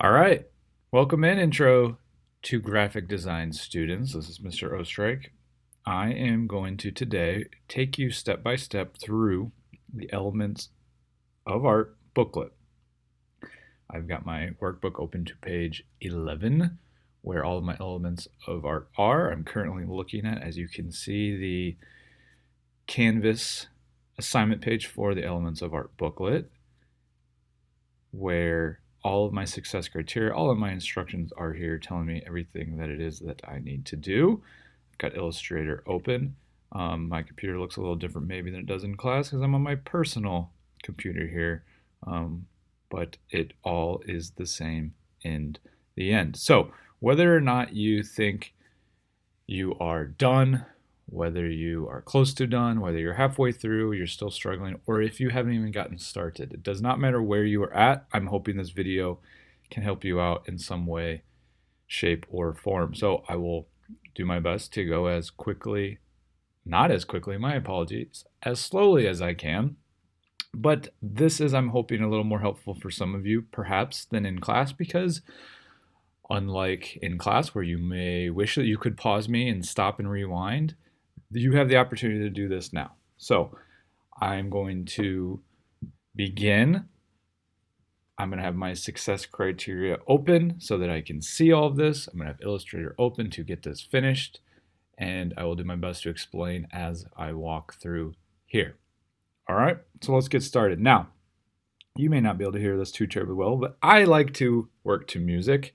All right. Welcome in Intro to Graphic Design students. This is Mr. Ostrike. I am going to today take you step by step through the Elements of Art booklet. I've got my workbook open to page 11 where all of my elements of art are. I'm currently looking at, as you can see, the Canvas assignment page for the Elements of Art booklet where all of my success criteria, all of my instructions are here telling me everything that it is that I need to do. I've got Illustrator open. My computer looks a little different maybe than it does in class because I'm on my personal computer here, but it all is the same in the end. So whether or not you think you are done, whether you are close to done, whether you're halfway through, you're still struggling, or if you haven't even gotten started. It does not matter where you are at. I'm hoping this video can help you out in some way, shape, or form. So I will do my best to go as quickly, not as quickly, my apologies, as slowly as I can. But this is, I'm hoping, a little more helpful for some of you, perhaps, than in class, because unlike in class where you may wish that you could pause me and stop and rewind, you have the opportunity to do this now. So I'm going to begin. I'm going to have my success criteria open so that I can see all of this. I'm going to have Illustrator open to get this finished, and I will do my best to explain as I walk through here. All right, so let's get started. Now, you may not be able to hear this too terribly well, but I like to work to music.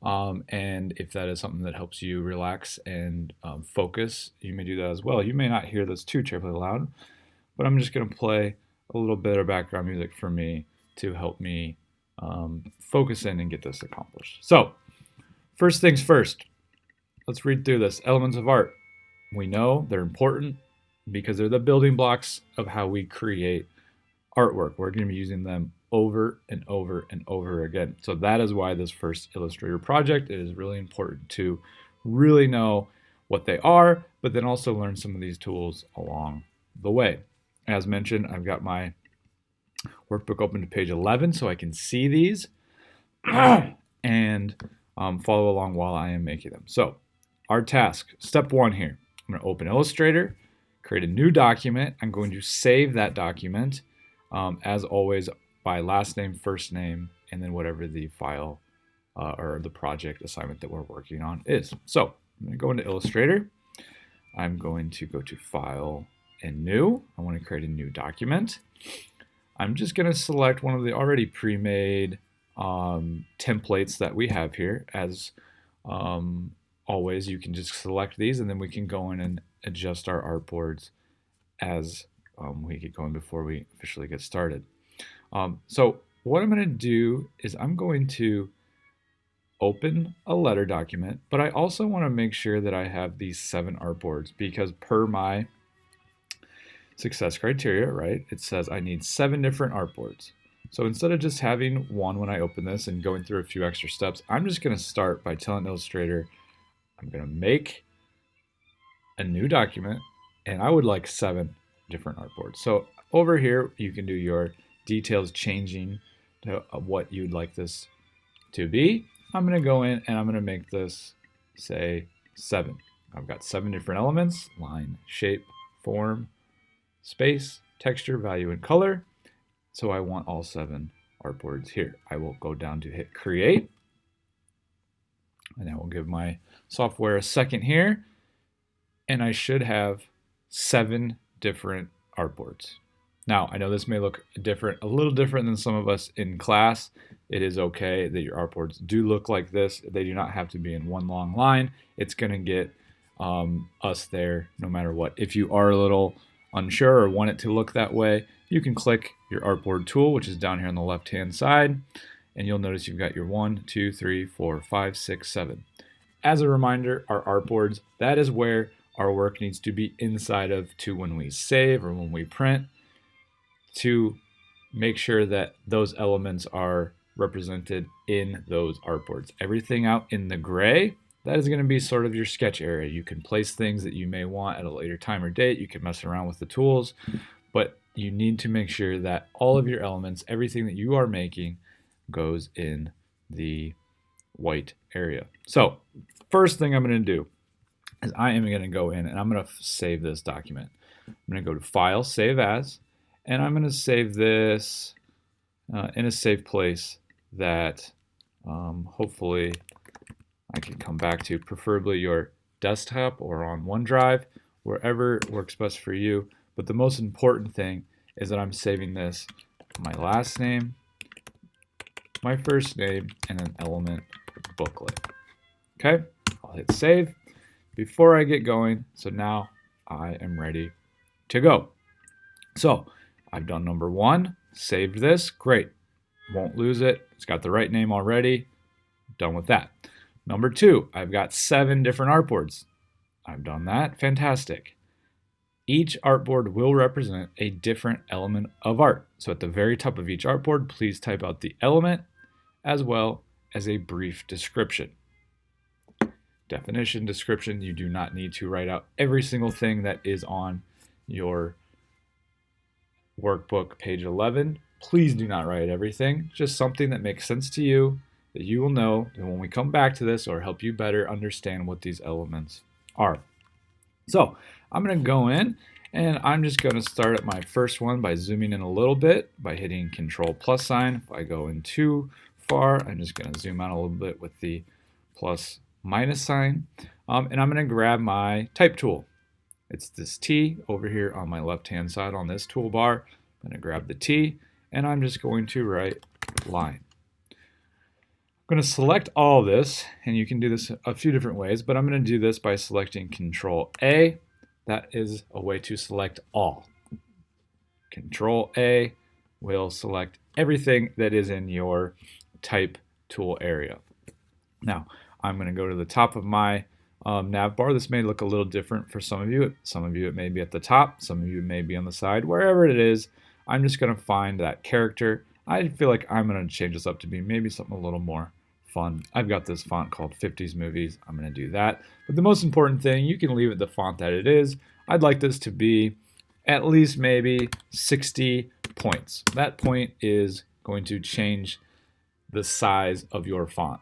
And if that is something that helps you relax and focus, you may do that as well. You may not hear this too terribly loud, but I'm just going to play a little bit of background music for me to help me focus in and get this accomplished. So, first things first, let's read through this. Elements of art. We know they're important because they're the building blocks of how we create artwork. We're going to be using them over and over and over again. So that is why this first Illustrator project, it is really important to really know what they are, but then also learn some of these tools along the way. As mentioned, I've got my workbook open to page 11 so I can see these and follow along while I am making them. So our task, step one here, I'm going to open Illustrator, create a new document. I'm going to save that document as always by last name, first name, and then whatever the file or the project assignment that we're working on is. So I'm going to go into Illustrator. I'm going to go to File and New. I want to create a new document. I'm just going to select one of the already pre-made templates that we have here. As always, you can just select these and then we can go in and adjust our artboards as we get going before we officially get started. So what I'm going to do is I'm going to open a letter document, but I also want to make sure that I have these 7 artboards because per my success criteria, right, it says I need 7 different artboards. So instead of just having one when I open this and going through a few extra steps, I'm just going to start by telling Illustrator I'm going to make a new document and I would like 7 different artboards. So over here you can do your details changing to what you'd like this to be. I'm going to go in and I'm going to make this say 7. I've got 7 different elements: line, shape, form, space, texture, value, and color. So I want all 7 artboards here. I will go down to hit create, and I will give my software a second here, and I should have 7 different artboards. Now, I know this may look different, a little different than some of us in class. It is okay that your artboards do look like this. They do not have to be in one long line. It's going to get us there no matter what. If you are a little unsure or want it to look that way, you can click your artboard tool, which is down here on the left-hand side, and you'll notice you've got your 1, 2, 3, 4, 5, 6, 7. As a reminder, our artboards, that is where our work needs to be inside of to when we save or when we print, to make sure that those elements are represented in those artboards. Everything out in the gray, that is going to be sort of your sketch area. You can place things that you may want at a later time or date. You can mess around with the tools, but you need to make sure that all of your elements, everything that you are making, goes in the white area. So first thing I'm going to do is I am going to go in and I'm going to save this document. I'm going to go to File, Save As, and I'm going to save this in a safe place that hopefully I can come back to, preferably your desktop or on OneDrive, wherever works best for you. But the most important thing is that I'm saving this, my last name, my first name, and an element booklet. Okay, I'll hit save before I get going. So now I am ready to go. So I've done number 1, saved this, great. Won't lose it. It's got the right name already. Done with that. Number 2, I've got 7 different artboards. I've done that. Fantastic. Each artboard will represent a different element of art. So at the very top of each artboard, please type out the element as well as a brief description. Definition, description, you do not need to write out every single thing that is on your workbook, page 11. Please do not write everything, just something that makes sense to you, that you will know, and when we come back to this, or help you better understand what these elements are. So I'm going to go in and I'm just going to start at my first one by zooming in a little bit by hitting Control plus sign. If I go in too far, I'm just going to zoom out a little bit with the plus minus sign. And I'm going to grab my type tool. It's this T over here on my left hand side on this toolbar. I'm going to grab the T and I'm just going to write line. I'm going to select all of this, and you can do this a few different ways, but I'm going to do this by selecting Control A. That is a way to select all. Control A will select everything that is in your type tool area. Now, I'm going to go to the top of my nav bar. This may look a little different for some of you. Some of you it may be at the top, some of you it may be on the side. Wherever it is, I'm just going to find that character. I feel like I'm going to change this up to be maybe something a little more fun. I've got this font called 50s Movies. I'm going to do that. But the most important thing, you can leave it the font that it is. I'd like this to be at least maybe 60 points. That point is going to change the size of your font.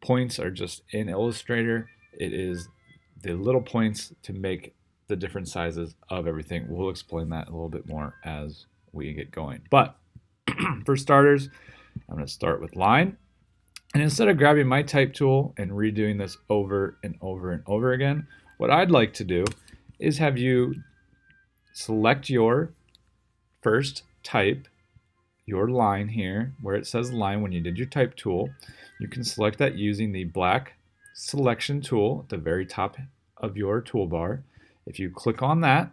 Points are just in Illustrator. It is the little points to make the different sizes of everything. We'll explain that a little bit more as we get going. But for starters, I'm going to start with line. And instead of grabbing my type tool and redoing this over and over and over again, what I'd like to do is have you select your first type, your line here, where it says line when you did your type tool. You can select that using the black selection tool at the very top of your toolbar. If you click on that,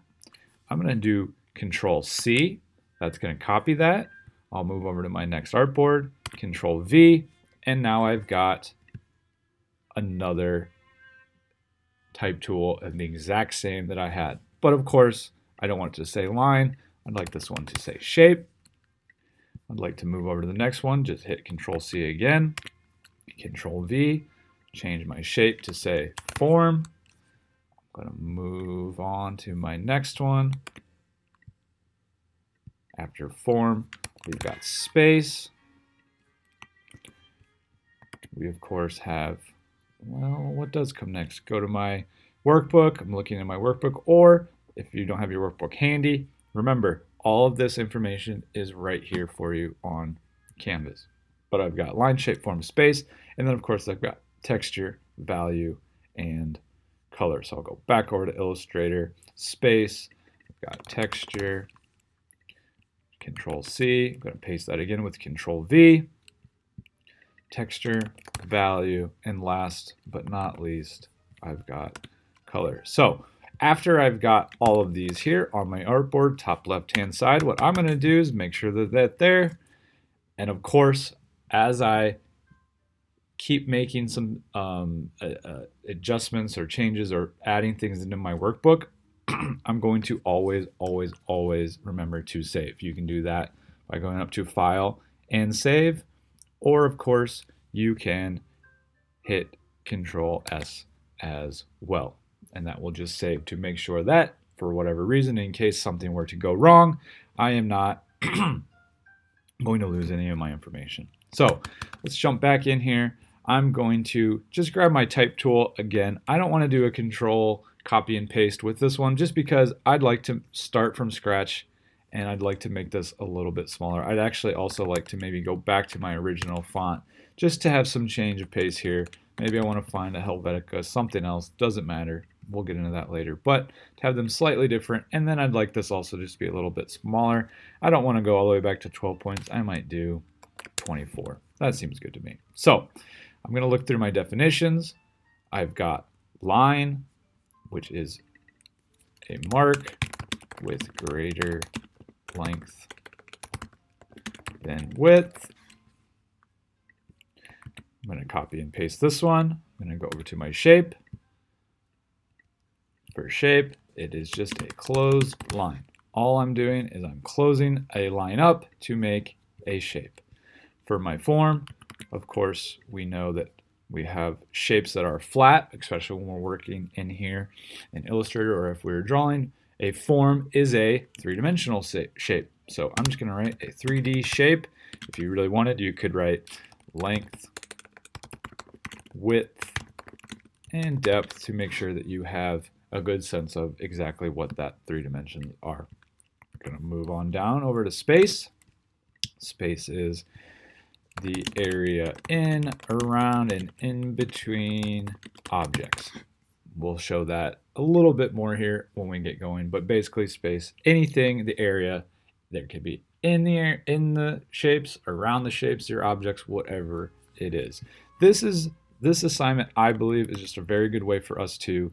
I'm going to do Control C. That's going to copy that. I'll move over to my next artboard, Control V, and now I've got another type tool and the exact same that I had. But of course, I don't want it to say line. I'd like this one to say shape. I'd like to move over to the next one. Just hit Control C again, Control V, change my shape to say form. I'm going to move on to my next one. After form, we've got space. We of course have, well, what does come next? Go to my workbook. I'm looking at my workbook, or if you don't have your workbook handy, remember, all of this information is right here for you on Canvas. But I've got line, shape, form, space, and then of course I've got texture, value, and color. So I'll go back over to Illustrator, space, I've got texture, Control C, I'm going to paste that again with Control V, texture, value, and last but not least, I've got color. So after I've got all of these here on my artboard, top left-hand side, what I'm going to do is make sure that that's there. And of course, as I keep making some adjustments or changes or adding things into my workbook, I'm going to always, always, always remember to save. You can do that by going up to File and Save, or of course, you can hit Control S as well. And that will just save to make sure that, for whatever reason, in case something were to go wrong, I am not going to lose any of my information. So let's jump back in here. I'm going to just grab my type tool again. I don't want to do a control copy and paste with this one just because I'd like to start from scratch and I'd like to make this a little bit smaller. I'd actually also like to maybe go back to my original font just to have some change of pace here. Maybe I want to find a Helvetica, something else, doesn't matter. We'll get into that later, but to have them slightly different, and then I'd like this also just to be a little bit smaller. I don't want to go all the way back to 12 points. I might do 24. That seems good to me. So I'm going to look through my definitions. I've got line, which is a mark with greater length than width. I'm going to copy and paste this one. I'm going to go over to my shape. For shape, it is just a closed line. All I'm doing is I'm closing a line up to make a shape. For my form, of course, we know that we have shapes that are flat, especially when we're working in here in Illustrator, or if we're drawing. A form is a three-dimensional shape. So I'm just going to write a 3D shape. If you really wanted, you could write length, width, and depth to make sure that you have a good sense of exactly what that 3 dimensions are. I'm going to move on down over to space. Space is the area in, around, and in between objects. We'll show that a little bit more here when we get going, but basically space, anything, the area, there could be in the air, in the shapes, around the shapes, your objects, whatever it is. This assignment, I believe, is just a very good way for us to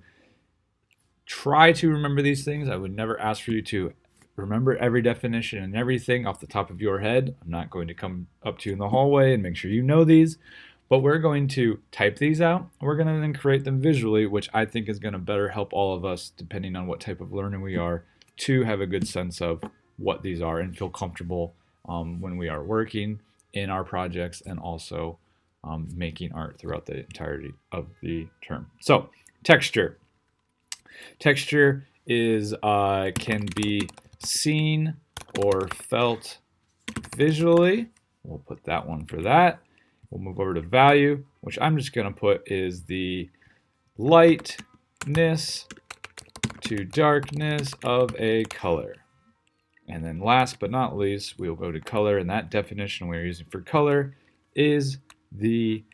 try to remember these things. I would never ask for you to remember every definition and everything off the top of your head. I'm not going to come up to you in the hallway and make sure you know these, but we're going to type these out. We're going to then create them visually, which I think is going to better help all of us, depending on what type of learner we are, to have a good sense of what these are and feel comfortable when we are working in our projects and also making art throughout the entirety of the term. So, texture. Texture is can be seen or felt visually. We'll put that one for that. We'll move over to value, which I'm just going to put is the lightness to darkness of a color. And then last but not least, we'll go to color, and that definition we're using for color is the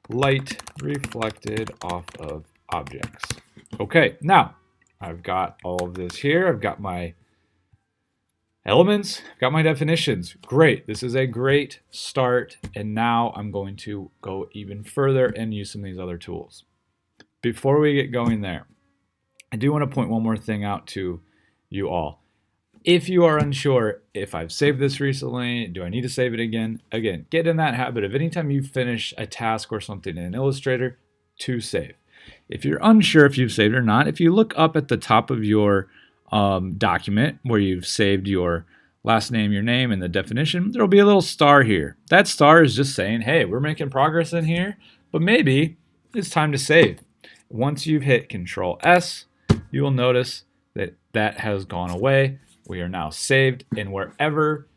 light reflected off of objects. Okay, now I've got all of this here. I've got my elements, got my definitions. Great, this is a great start, and now I'm going to go even further and use some of these other tools. Before we get going there, I do want to point one more thing out to you all. If you are unsure if I've saved this recently, do I need to save it again? Again, get in that habit of anytime you finish a task or something in Illustrator, to save. If you're unsure if you've saved or not, if you look up at the top of your document where you've saved your last name, your name, and the definition, there'll be a little star here. That star is just saying, hey, we're making progress in here, but maybe it's time to save. Once you've hit Control S, you will notice that that has gone away. We are now saved, and wherever,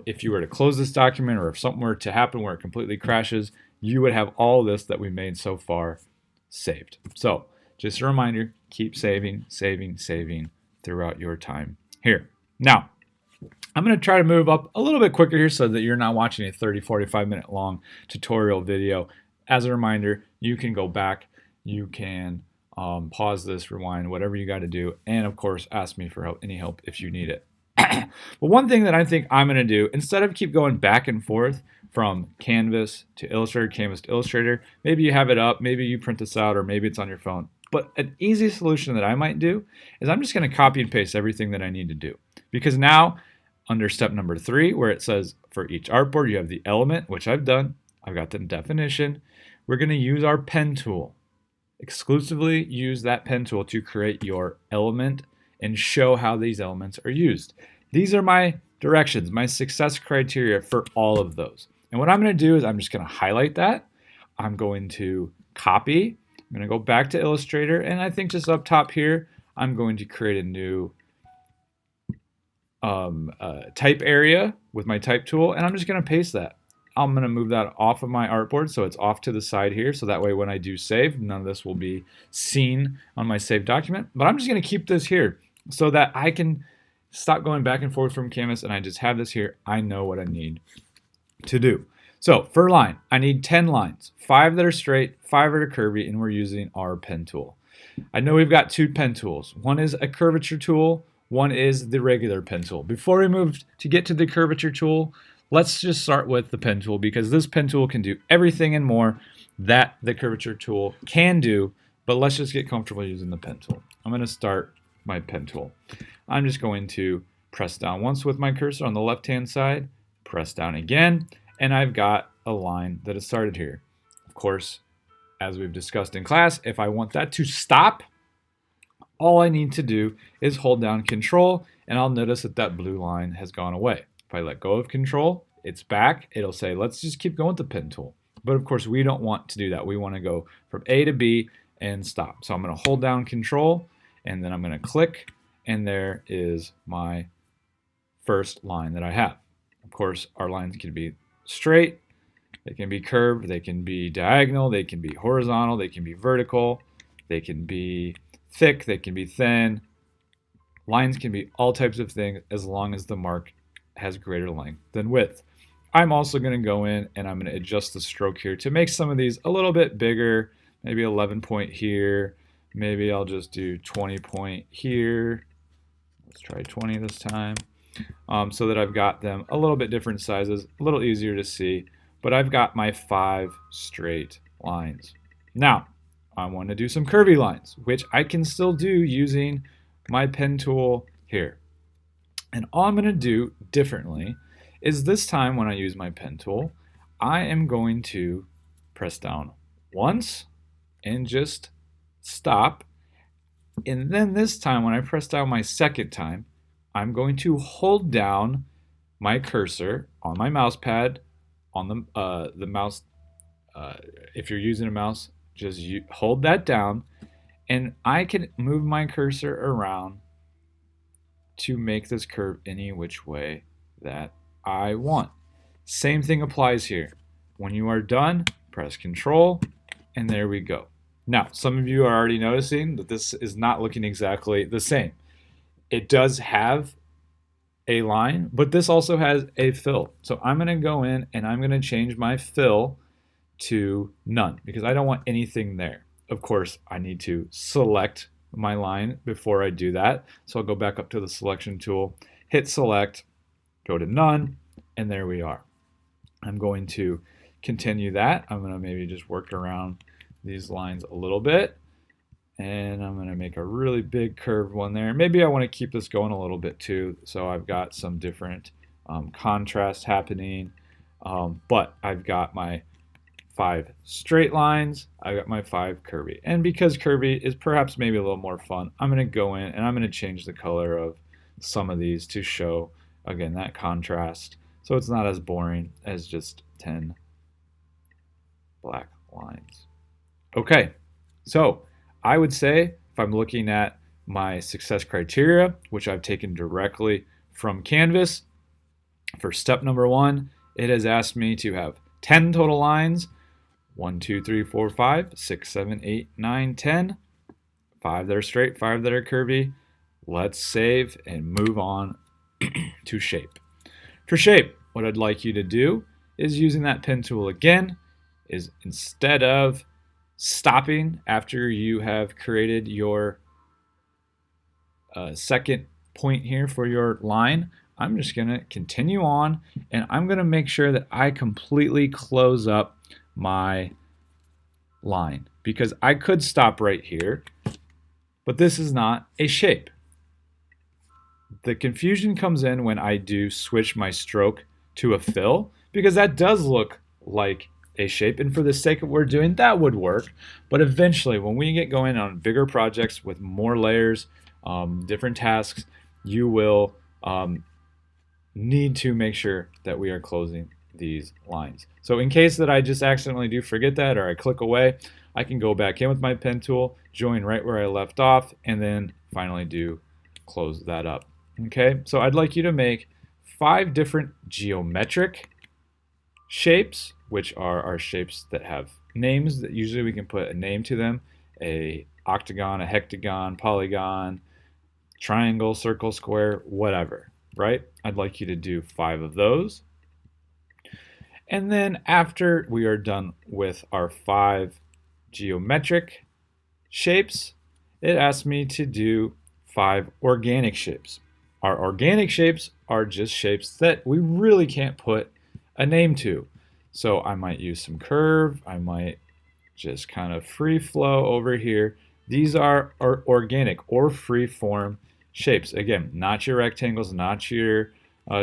if you were to close this document or if something were to happen where it completely crashes, you would have all this that we made so far saved. So just a reminder, keep saving, saving, saving throughout your time here. Now, I'm going to try to move up a little bit quicker here so that you're not watching a 30, 45 minute long tutorial video. As a reminder, you can go back, you can pause this, rewind, whatever you got to do, and of course ask me for help, any help if you need it. But one thing that I think I'm going to do, instead of keep going back and forth from Canvas to Illustrator, Canvas to Illustrator, maybe you have it up, maybe you print this out, or maybe it's on your phone. But an easy solution that I might do is I'm just going to copy and paste everything that I need to do. Because now, under step number 3, where it says for each artboard you have the element, which I've done, I've got the definition, we're going to use our pen tool. Exclusively use that pen tool to create your element and show how these elements are used. These are my directions, my success criteria for all of those. And what I'm going to do is I'm just going to highlight that. I'm going to copy. I'm going to go back to Illustrator, and I think just up top here, I'm going to create a new type area with my type tool, and I'm just going to paste that. I'm going to move that off of my artboard so it's off to the side here, so that way when I do save, none of this will be seen on my saved document. But I'm just going to keep this here so that I can stop going back and forth from Canvas, and I just have this here. I know what I need to do. So for line, I need 10 lines, 5 that are straight, 5 that are curvy, and we're using our pen tool. I know we've got 2 pen tools. One is a curvature tool, one is the regular pen tool. Before we move to get to the curvature tool, let's just start with the pen tool, because this pen tool can do everything and more that the curvature tool can do, but let's just get comfortable using the pen tool. I'm going to start my pen tool. I'm just going to press down once with my cursor on the left-hand side, press down again, and I've got a line that has started here. Of course, as we've discussed in class, if I want that to stop, all I need to do is hold down Control, and I'll notice that that blue line has gone away. If I let go of Control, it's back. It'll say, let's just keep going with the pen tool. But of course, we don't want to do that. We want to go from A to B and stop. So I'm going to hold down Control, and then I'm going to click, and there is my first line that I have. Of course, our lines can be straight, they can be curved, they can be diagonal, they can be horizontal, they can be vertical, they can be thick, they can be thin. Lines can be all types of things as long as the mark has greater length than width. I'm also going to go in and I'm going to adjust the stroke here to make some of these a little bit bigger, maybe 11 point here, maybe I'll just do 20 point here. Let's try 20 this time. So that I've got them a little bit different sizes, a little easier to see, but I've got my 5 straight lines. Now, I want to do some curvy lines, which I can still do using my pen tool here. And all I'm going to do differently is this time when I use my pen tool, I am going to press down once and just stop. And then this time when I press down my second time, I'm going to hold down my cursor on my mouse pad, on the mouse. If you're using a mouse, just hold that down, and I can move my cursor around to make this curve any which way that I want. Same thing applies here. When you are done, press Control, and there we go. Now, some of you are already noticing that this is not looking exactly the same. It does have a line, but this also has a fill. So I'm going to go in and I'm going to change my fill to none because I don't want anything there. Of course, I need to select my line before I do that. So I'll go back up to the selection tool, hit select, go to none, and there we are. I'm going to continue that. I'm going to maybe just work around these lines a little bit. And I'm going to make a really big curved one there. Maybe I want to keep this going a little bit too. So I've got some different contrast happening. But I've got my 5 straight lines. I've got my 5 curvy. And because curvy is perhaps maybe a little more fun, I'm going to go in and I'm going to change the color of some of these to show, again, that contrast. So it's not as boring as just 10 black lines. Okay, so I would say if I'm looking at my success criteria, which I've taken directly from Canvas, for step number 1, it has asked me to have 10 total lines, 1, 2, 3, 4, 5, 6, 7, 8, 9, 10, 5 that are straight, 5 that are curvy. Let's save and move on to shape. For shape, what I'd like you to do is using that pen tool again, is instead of stopping after you have created your second point here for your line, I'm just going to continue on and I'm going to make sure that I completely close up my line because I could stop right here, but this is not a shape. The confusion comes in when I do switch my stroke to a fill because that does look like a shape, and for the sake of what we're doing, that would work. But eventually, when we get going on bigger projects with more layers, different tasks, you will need to make sure that we are closing these lines. So in case that I just accidentally do forget that or I click away, I can go back in with my pen tool, join right where I left off, and then finally do close that up. Okay, so I'd like you to make 5 different geometric shapes, which are our shapes that have names that usually we can put a name to them, a octagon, a hectagon, polygon, triangle, circle, square, whatever, right? I'd like you to do 5 of those. And then after we are done with our 5 geometric shapes, it asks me to do 5 organic shapes. Our organic shapes are just shapes that we really can't put a name to. So I might use some curve, I might just kind of free flow over here. These are organic or free form shapes. Again, not your rectangles, not your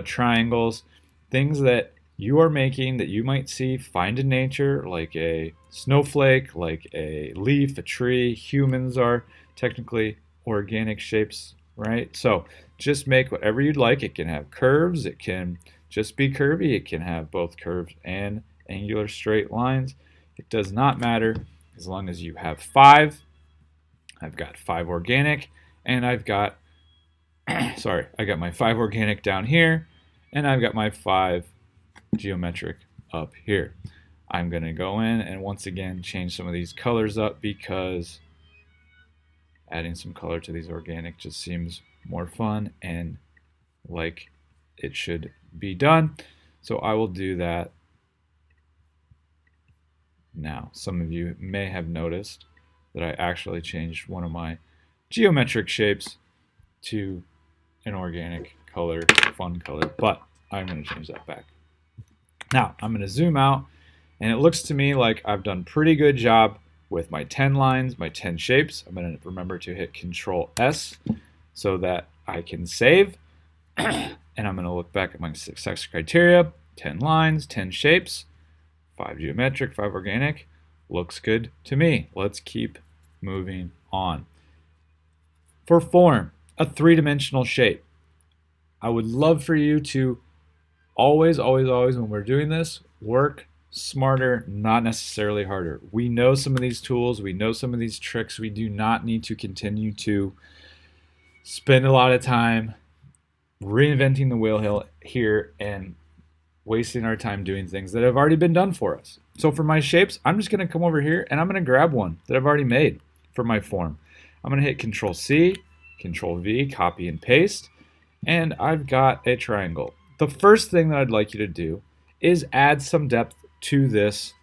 triangles, things that you are making that you might see find in nature, like a snowflake, like a leaf, a tree. Humans are technically organic shapes, right? So just make whatever you'd like. It can have curves, it can just be curvy, it can have both curves and angular straight lines. It does not matter as long as you have 5. I've got 5 organic, and I've got, sorry, I got my 5 organic down here, and I've got my 5 geometric up here. I'm going to go in and once again change some of these colors up because adding some color to these organic just seems more fun and like it should be done. So I will do that now. Some of you may have noticed that I actually changed one of my geometric shapes to an organic color, fun color, but I'm going to change that back. Now I'm going to zoom out, and it looks to me like I've done a pretty good job with my 10 lines, my 10 shapes. I'm going to remember to hit Control S so that I can save. And I'm going to look back at my success criteria, 10 lines, 10 shapes, 5 geometric, 5 organic. Looks good to me. Let's keep moving on. For form, a 3-dimensional shape. I would love for you to always, when we're doing this, work smarter, not necessarily harder. We know some of these tools, we know some of these tricks. We do not need to continue to spend a lot of time reinventing the wheel here and wasting our time doing things that have already been done for us. So for my shapes, I'm just going to come over here and I'm going to grab one that I've already made for my form. I'm going to hit Control C, Control V, copy and paste, and I've got a triangle. The first thing that I'd like you to do is add some depth to this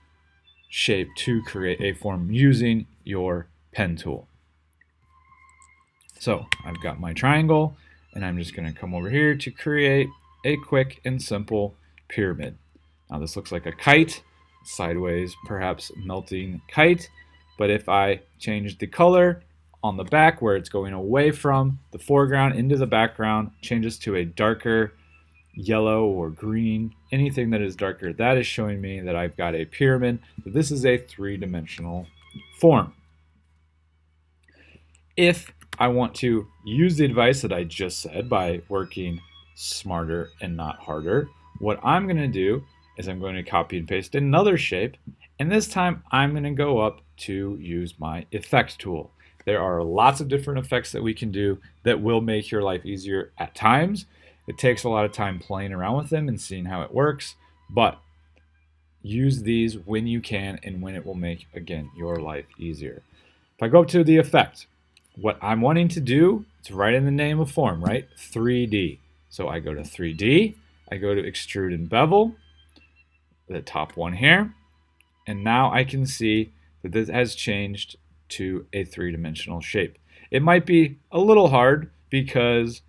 shape to create a form using your pen tool. So I've got my triangle, and I'm just going to come over here to create a quick and simple pyramid. Now this looks like a kite, sideways, perhaps melting kite, but if I change the color on the back where it's going away from the foreground into the background, changes to a darker yellow or green, anything that is darker, that is showing me that I've got a pyramid. This is a 3-dimensional form. If I want to use the advice that I just said by working smarter and not harder, what I'm going to do is I'm going to copy and paste another shape, and this time I'm going to go up to use my effect tool. There are lots of different effects that we can do that will make your life easier at times. It takes a lot of time playing around with them and seeing how it works, but use these when you can and when it will make, again, your life easier. If I go up to the effect, what I'm wanting to do, it's right in the name of form, right? 3D. So I go to 3D, I go to extrude and bevel, the top one here, and now I can see that this has changed to a 3-dimensional shape. It might be a little hard because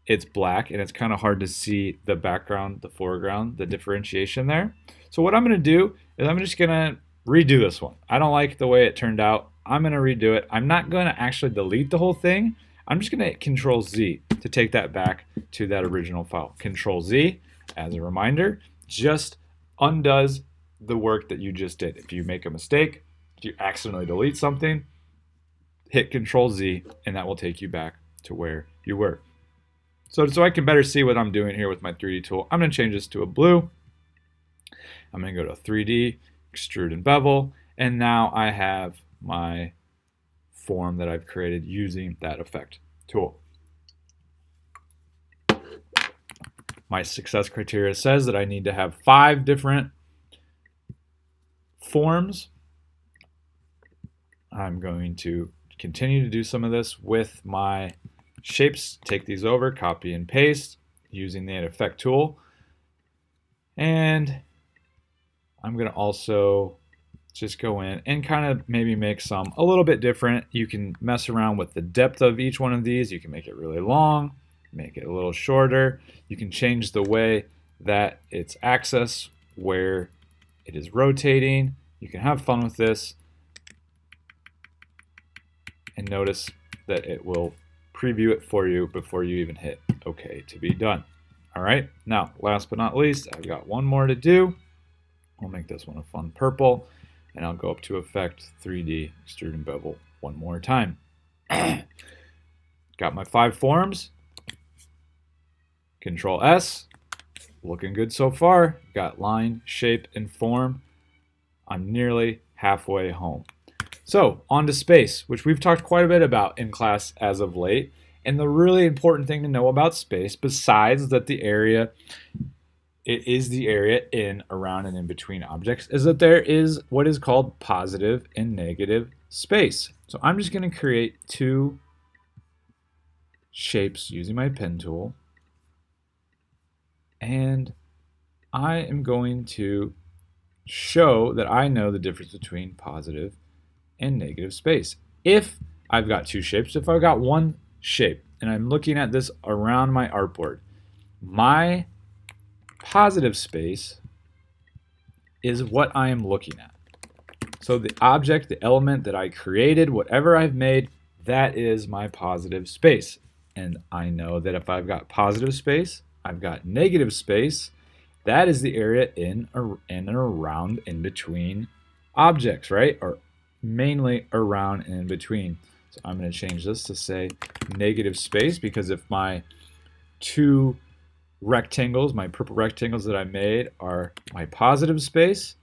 it's black and it's kind of hard to see the background, the foreground, the differentiation there. So what I'm going to do is I'm just going to redo this one. I don't like the way it turned out. I'm going to redo it. I'm not going to actually delete the whole thing. I'm just going to hit Control Z to take that back to that original file. Control Z, as a reminder, just undoes the work that you just did. If you make a mistake, if you accidentally delete something, hit Control Z and that will take you back to where you were. So I can better see what I'm doing here with my 3D tool, I'm going to change this to a blue. I'm going to go to 3D, extrude and bevel, and now I have my form that I've created using that effect tool. My success criteria says that I need to have 5 different forms, I'm going to continue to do some of this with my shapes. Take these over, copy and paste using the effect tool. And I'm going to also just go in and kind of maybe make some a little bit different. You can mess around with the depth of each one of these. You can make it really long, make it a little shorter. You can change the way that its axis, where it is rotating. You can have fun with this and notice that it will preview it for you before you even hit OK to be done. All right, now last but not least, I've got one more to do. I'll make this one a fun purple, and I'll go up to Effect, 3D, Extrude and Bevel one more time. Got my 5 forms. Control S. Looking good so far. Got line, shape, and form. I'm nearly halfway home. So, on to space, which we've talked quite a bit about in class as of late. And the really important thing to know about space, besides that the area, it is the area in, around, and in between objects, is that there is what is called positive and negative space. So I'm just going to create 2 shapes using my pen tool. And I am going to show that I know the difference between positive and negative space. If I've got 2 shapes, if I've got one shape and I'm looking at this around my artboard, my positive space is what I am looking at. So the object, the element that I created, whatever I've made, that is my positive space. And I know that if I've got positive space, I've got negative space. That is the area in and around, in between objects, right? Or mainly around and in between. So I'm going to change this to say negative space, because if my 2 rectangles, my purple rectangles that I made, are my positive space,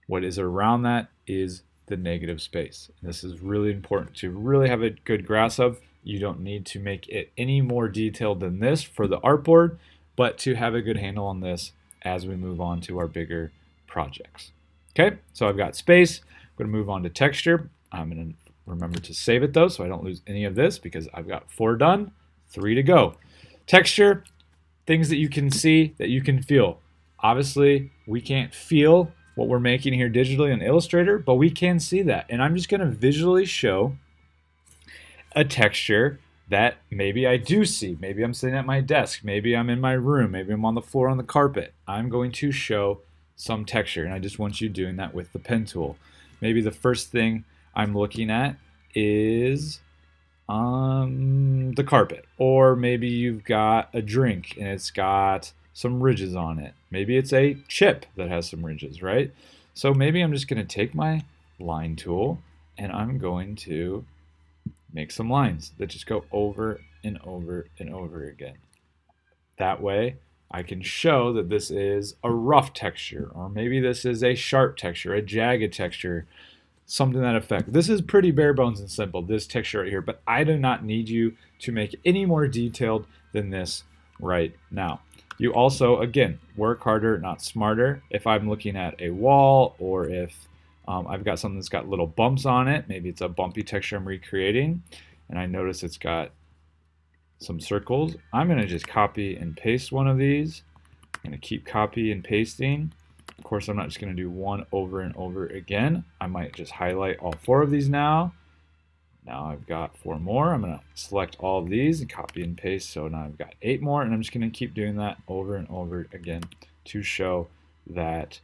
what is around that is the negative space. And this is really important to really have a good grasp of. You don't need to make it any more detailed than this for the artboard, but to have a good handle on this as we move on to our bigger projects. Okay, so I've got space. I'm going to move on to texture. I'm going to remember to save it though, so I don't lose any of this, because I've got 4 done, 3 to go. Texture, things that you can see, that you can feel. Obviously, we can't feel what we're making here digitally in Illustrator, but we can see that. And I'm just going to visually show a texture that maybe I do see. Maybe I'm sitting at my desk. Maybe I'm in my room. Maybe I'm on the floor on the carpet. I'm going to show some texture, and I just want you doing that with the pen tool. Maybe the first thing I'm looking at is the carpet, or maybe you've got a drink and it's got some ridges on it. Maybe it's a chip that has some ridges, right? So maybe I'm just going to take my line tool and I'm going to make some lines that just go over and over and over again. That way I can show that this is a rough texture, or maybe this is a sharp texture, a jagged texture, something to that effect. This is pretty bare bones and simple, this texture right here, but I do not need you to make it any more detailed than this right now. You also, again, work harder, not smarter. If I'm looking at a wall, or if I've got something that's got little bumps on it, maybe it's a bumpy texture I'm recreating, and I notice it's got some circles, I'm going to just copy and paste one of these. I'm going to keep copy and pasting. Of course, I'm not just going to do one over and over again. I might just highlight all 4 of these now. Now I've got 4 more. I'm going to select all of these and copy and paste. So now I've got 8 more, and I'm just going to keep doing that over and over again to show that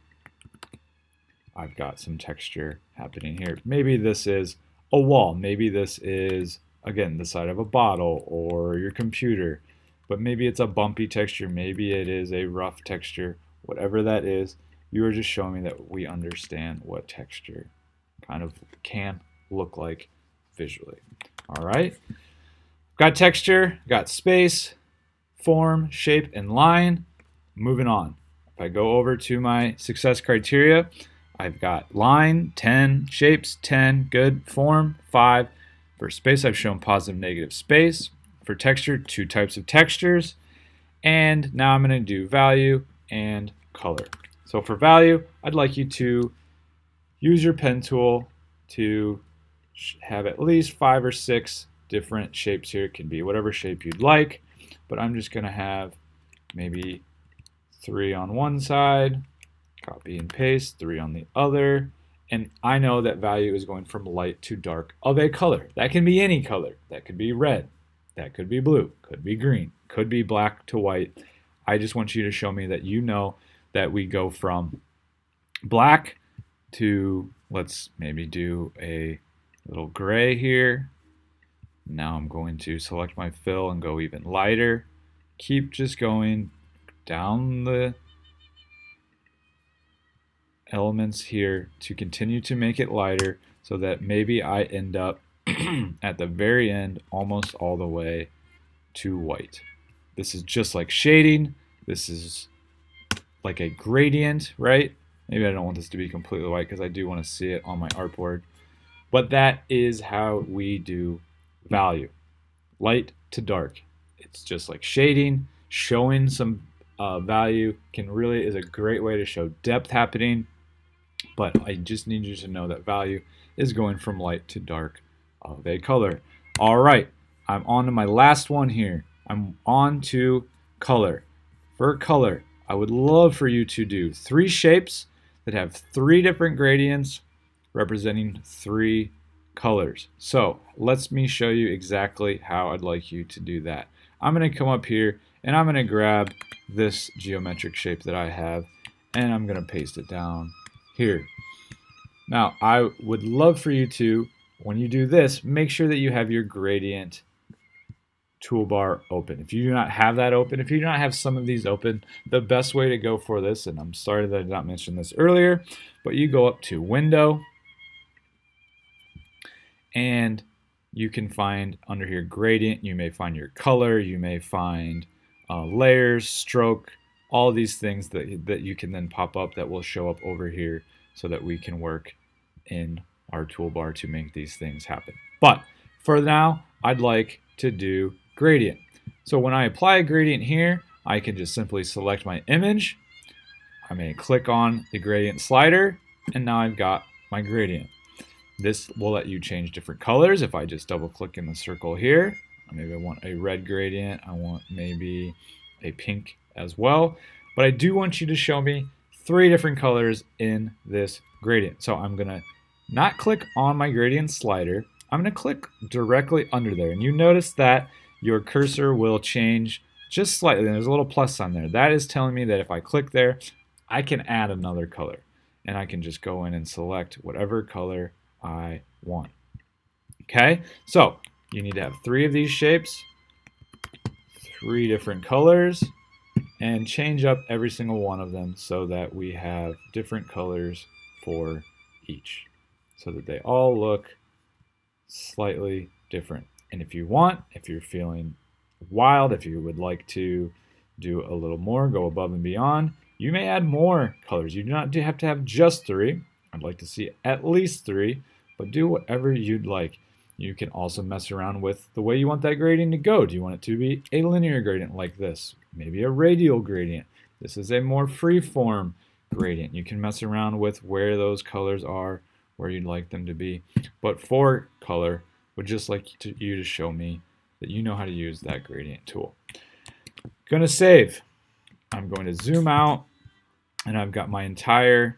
I've got some texture happening here. Maybe this is a wall. Maybe this is, again, the side of a bottle or your computer. But maybe it's a bumpy texture. Maybe it is a rough texture. Whatever that is, you are just showing me that we understand what texture kind of can look like visually. All right, got texture, got space, form, shape, and line. Moving on. If I go over to my success criteria, I've got line, 10, shapes, 10, good, form, 5. For space, I've shown positive, negative space. For texture, 2 types of textures. And now I'm going to do value and color. So for value, I'd like you to use your pen tool to have at least 5 or 6 different shapes here. It can be whatever shape you'd like, but I'm just going to have maybe 3 on one side, copy and paste, 3 on the other, and I know that value is going from light to dark of a color. That can be any color. That could be red, that could be blue, could be green, could be black to white. I just want you to show me that you know that we go from black to, let's maybe do a little gray here. Now I'm going to select my fill and go even lighter. Keep just going down the elements here to continue to make it lighter so that maybe I end up at the very end almost all the way to white. This is just like shading. This is like a gradient, right? Maybe I don't want this to be completely white because I do want to see it on my artboard. But that is how we do value. Light to dark. It's just like shading. Showing some value is a great way to show depth happening. But I just need you to know that value is going from light to dark of a color. All right, I'm on to my last one here. I'm on to color. For color, I would love for you to do 3 shapes that have 3 different gradients representing 3 colors. So let me show you exactly how I'd like you to do that. I'm going to come up here and I'm going to grab this geometric shape that I have and I'm going to paste it down here. Now I would love for you to, when you do this, make sure that you have your gradient toolbar open. If you do not have that open, if you do not have some of these open, the best way to go for this, and I'm sorry that I did not mention this earlier, but you go up to Window, and you can find under here Gradient, you may find your color, you may find layers, stroke, all these things that you can then pop up that will show up over here so that we can work in our toolbar to make these things happen. But for now, I'd like to do gradient. So when I apply a gradient here, I can just simply select my image. I may click on the gradient slider, and now I've got my gradient. This will let you change different colors. If I just double click in the circle here, maybe I want a red gradient, I want maybe a pink as well. But I do want you to show me 3 different colors in this gradient. So I'm gonna not click on my gradient slider, I'm gonna click directly under there. And you notice that your cursor will change just slightly. There's a little plus on there. That is telling me that if I click there, I can add another color. And I can just go in and select whatever color I want. Okay, so you need to have 3 of these shapes, 3 different colors, and change up every single one of them so that we have different colors for each, so that they all look slightly different. And if you want, if you're feeling wild, if you would like to do a little more, go above and beyond, you may add more colors. You do not have to have just 3. I'd like to see at least 3, but do whatever you'd like. You can also mess around with the way you want that gradient to go. Do you want it to be a linear gradient like this? Maybe a radial gradient. This is a more free-form gradient. You can mess around with where those colors are, where you'd like them to be. But for color, would just like you to show me that you know how to use that gradient tool. Gonna save. I'm going to zoom out, and I've got my entire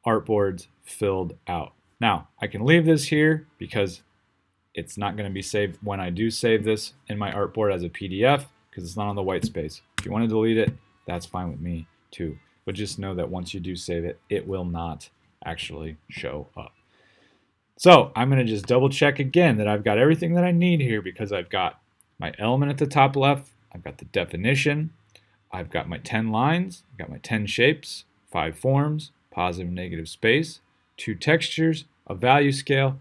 artboards filled out. Now, I can leave this here because it's not going to be saved when I do save this in my artboard as a PDF because it's not on the white space. If you want to delete it, that's fine with me too. But just know that once you do save it, it will not actually show up. So I'm going to just double check again that I've got everything that I need here because I've got my element at the top left, I've got the definition, I've got my 10 lines, I've got my 10 shapes, 5 forms, positive and negative space, 2 textures, a value scale,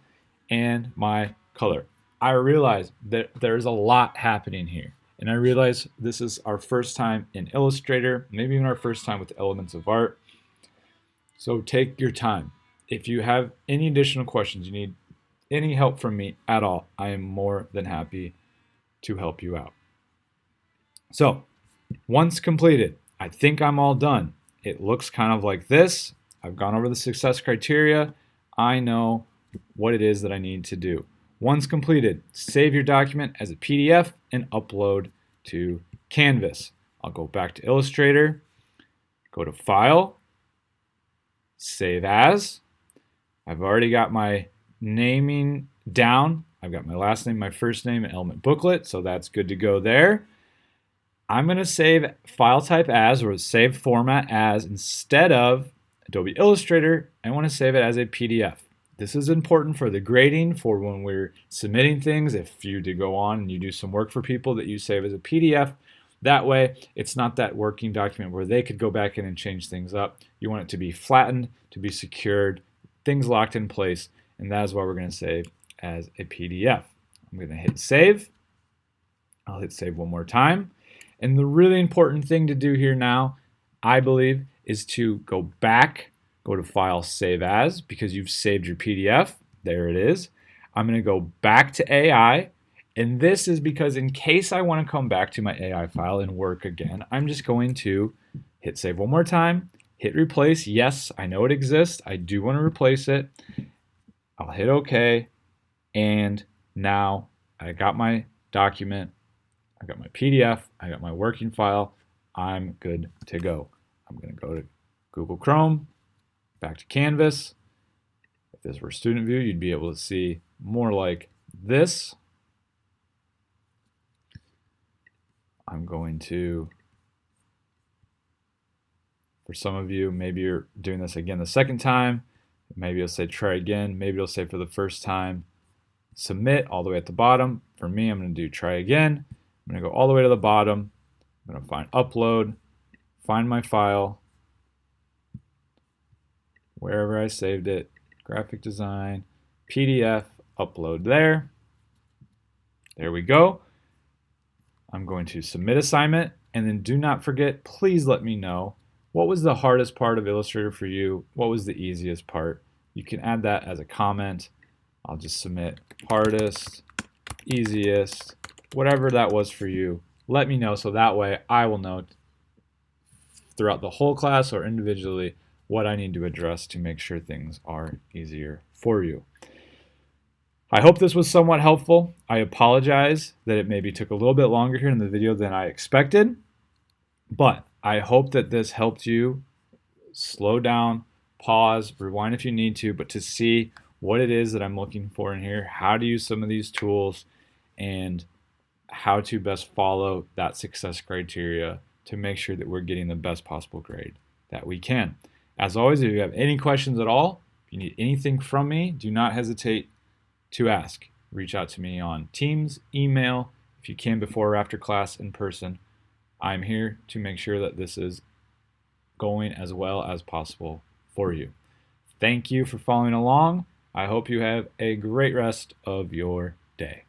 and my color. I realize that there's a lot happening here. And I realize this is our first time in Illustrator, maybe even our first time with Elements of Art. So take your time. If you have any additional questions, you need any help from me at all, I am more than happy to help you out. So once completed, I think I'm all done. It looks kind of like this. I've gone over the success criteria. I know what it is that I need to do. Once completed, save your document as a PDF and upload to Canvas. I'll go back to Illustrator, go to File, Save As. I've already got my naming down. I've got my last name, my first name, and Element Booklet, so that's good to go there. I'm going to save file type as, or save format as, instead of Adobe Illustrator. I want to save it as a PDF. This is important for the grading, for when we're submitting things. If you do go on and you do some work for people, that you save as a PDF. That way, it's not that working document where they could go back in and change things up. You want it to be flattened, to be secured, things locked in place, and that is why we're going to save as a PDF. I'm going to hit save. I'll hit save one more time. And the really important thing to do here now, I believe, is to go back, go to File, Save As, because you've saved your PDF. There it is. I'm going to go back to AI, and this is because in case I want to come back to my AI file and work again, I'm just going to hit save one more time, hit replace. Yes, I know it exists. I do want to replace it. I'll hit OK, and now I got my document. I got my PDF, I got my working file, I'm good to go. I'm going to go to Google Chrome, back to Canvas. If this were student view, you'd be able to see more like this. I'm going to, for some of you, maybe you're doing this again the second time, maybe it'll say try again, maybe it'll say for the first time, submit all the way at the bottom. For me, I'm going to do try again. I'm going to go all the way to the bottom. I'm going to find upload, find my file, wherever I saved it, graphic design, PDF, upload there. There we go. I'm going to submit assignment, and then do not forget, please let me know what was the hardest part of Illustrator for you, what was the easiest part. You can add that as a comment. I'll just submit hardest, easiest, whatever that was for you. Let me know, so that way I will know throughout the whole class or individually what I need to address to make sure things are easier for you. I hope this was somewhat helpful. I apologize that it maybe took a little bit longer here in the video than I expected, but I hope that this helped you slow down, pause, rewind if you need to, but to see what it is that I'm looking for in here, how to use some of these tools, and how to best follow that success criteria to make sure that we're getting the best possible grade that we can. As always, if you have any questions at all, if you need anything from me, do not hesitate to ask. Reach out to me on Teams, email, if you can before or after class, in person. I'm here to make sure that this is going as well as possible for you. Thank you for following along. I hope you have a great rest of your day.